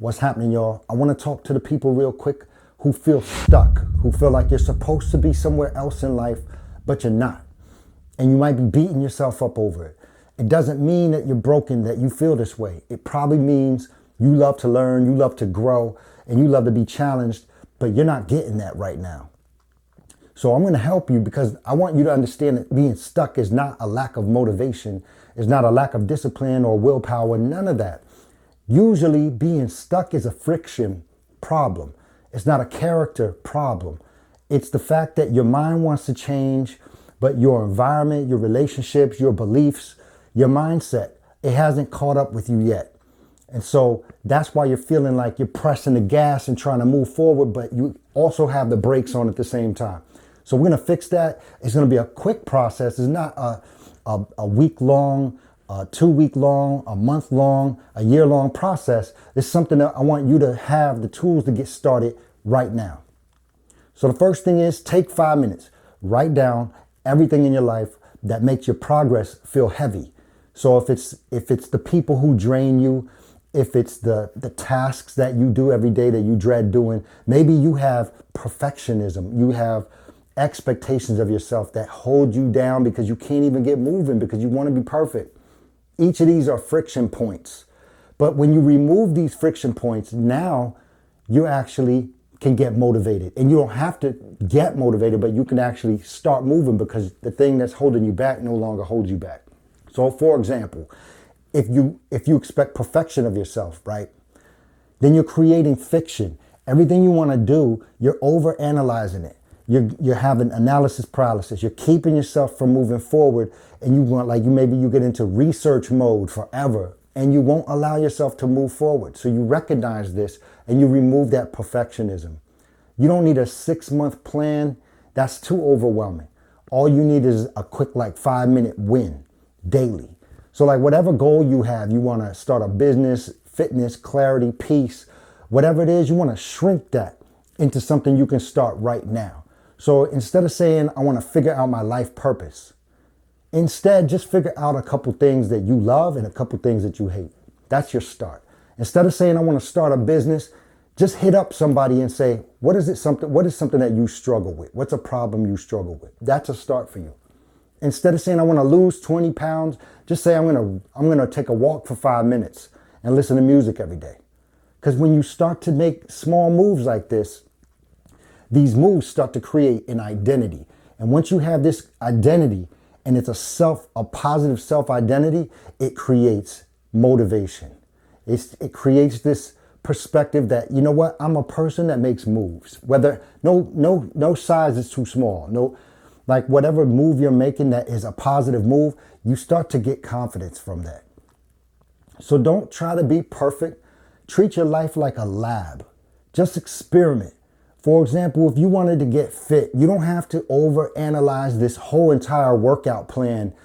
What's happening, y'all? I want to talk to the people real quick who feel stuck, who feel like you're supposed to be somewhere else in life, but you're not. And you might be beating yourself up over it. It doesn't mean that you're broken, that you feel this way. It probably means you love to learn, you love to grow, and you love to be challenged, but you're not getting that right now. So I'm going to help you because I want you to understand that being stuck is not a lack of motivation. It's not a lack of discipline or willpower, none of that. Usually being stuck is a friction problem. It's not a character problem. It's the fact that your mind wants to change, but your environment, your relationships, your beliefs, your mindset, it hasn't caught up with you yet. And so that's why you're feeling like you're pressing the gas and trying to move forward, but you also have the brakes on at the same time. So we're going to fix that. It's going to be a quick process. It's not a week long, 2 week long, a month long, a year long process. It's something that I want you to have the tools to get started right now. So the first thing is take 5 minutes. Write down everything in your life that makes your progress feel heavy. So if it's the people who drain you, if it's the tasks that you do every day that you dread doing, maybe you have perfectionism, you have expectations of yourself that hold you down because you can't even get moving because you want to be perfect. Each of these are friction points. But when you remove these friction points, now you actually can get motivated. And you don't have to get motivated, but you can actually start moving because the thing that's holding you back no longer holds you back. So for example, if you expect perfection of yourself, right, then you're creating fiction. Everything you want to do, you're overanalyzing it. You're having analysis paralysis. You're keeping yourself from moving forward, and maybe you get into research mode forever, and you won't allow yourself to move forward. So you recognize this, and you remove that perfectionism. You don't need a 6-month plan. That's too overwhelming. All you need is a quick 5-minute win daily. So whatever goal you have, you want to start a business, fitness, clarity, peace, whatever it is, you want to shrink that into something you can start right now. So instead of saying, I want to figure out my life purpose, instead just figure out a couple things that you love and a couple things that you hate. That's your start. Instead of saying, I want to start a business, just hit up somebody and say, what is something that you struggle with? What's a problem you struggle with? That's a start for you. Instead of saying, I want to lose 20 pounds, just say, I'm going to take a walk for 5 minutes and listen to music every day. Because when you start to make small moves like this, these moves start to create an identity. And once you have this identity and it's a positive self-identity, it creates motivation. It creates this perspective that, you know what, I'm a person that makes moves. Whether no size is too small. Whatever move you're making that is a positive move, you start to get confidence from that. So don't try to be perfect. Treat your life like a lab. Just experiment. For example, if you wanted to get fit, you don't have to overanalyze this whole entire workout plan.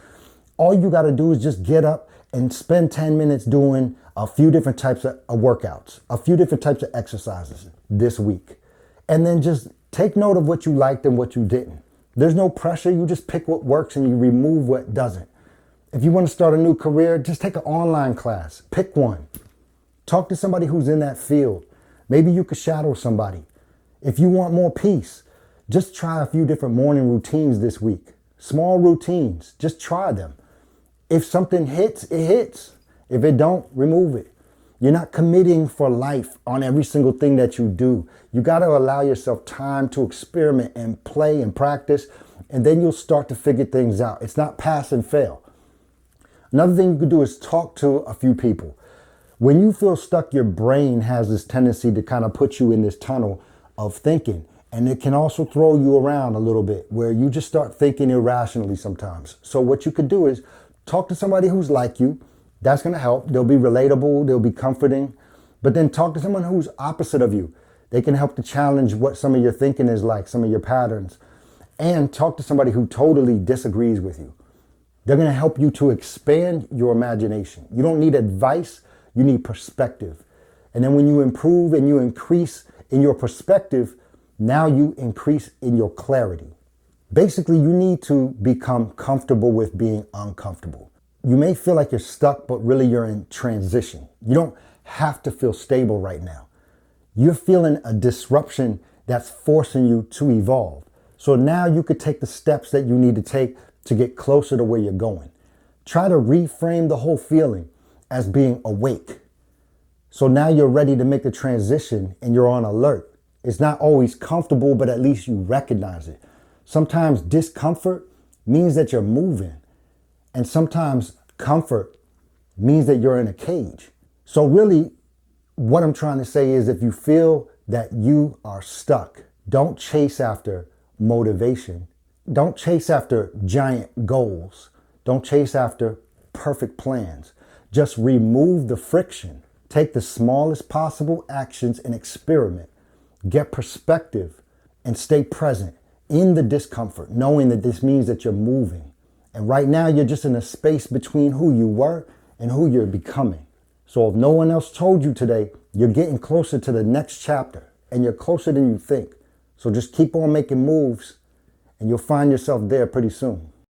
All you got to do is just get up and spend 10 minutes doing a few different types of workouts, a few different types of exercises this week. And then just take note of what you liked and what you didn't. There's no pressure. You just pick what works and you remove what doesn't. If you want to start a new career, just take an online class. Pick one. Talk to somebody who's in that field. Maybe you could shadow somebody. If you want more peace, just try a few different morning routines this week. Small routines, just try them. If something hits, it hits. If it don't, remove it. You're not committing for life on every single thing that you do. You got to allow yourself time to experiment and play and practice, and then you'll start to figure things out. It's not pass and fail. Another thing you could do is talk to a few people. When you feel stuck, your brain has this tendency to kind of put you in this tunnel of thinking. And it can also throw you around a little bit where you just start thinking irrationally sometimes. So what you could do is talk to somebody who's like you. That's going to help. They'll be relatable. They'll be comforting. But then talk to someone who's opposite of you. They can help to challenge what some of your thinking is like, some of your patterns. And talk to somebody who totally disagrees with you. They're going to help you to expand your imagination. You don't need advice. You need perspective. And then when you improve and you increase in your perspective, now you increase in your clarity. Basically, you need to become comfortable with being uncomfortable. You may feel like you're stuck, but really you're in transition. You don't have to feel stable right now. You're feeling a disruption that's forcing you to evolve. So now you could take the steps that you need to take to get closer to where you're going. Try to reframe the whole feeling as being awake. So now you're ready to make the transition and you're on alert. It's not always comfortable, but at least you recognize it. Sometimes discomfort means that you're moving. And sometimes comfort means that you're in a cage. So really, what I'm trying to say is if you feel that you are stuck, don't chase after motivation. Don't chase after giant goals. Don't chase after perfect plans. Just remove the friction. Take the smallest possible actions and experiment. Get perspective and stay present in the discomfort, knowing that this means that you're moving. And right now you're just in a space between who you were and who you're becoming. So if no one else told you today, you're getting closer to the next chapter and you're closer than you think. So just keep on making moves and you'll find yourself there pretty soon.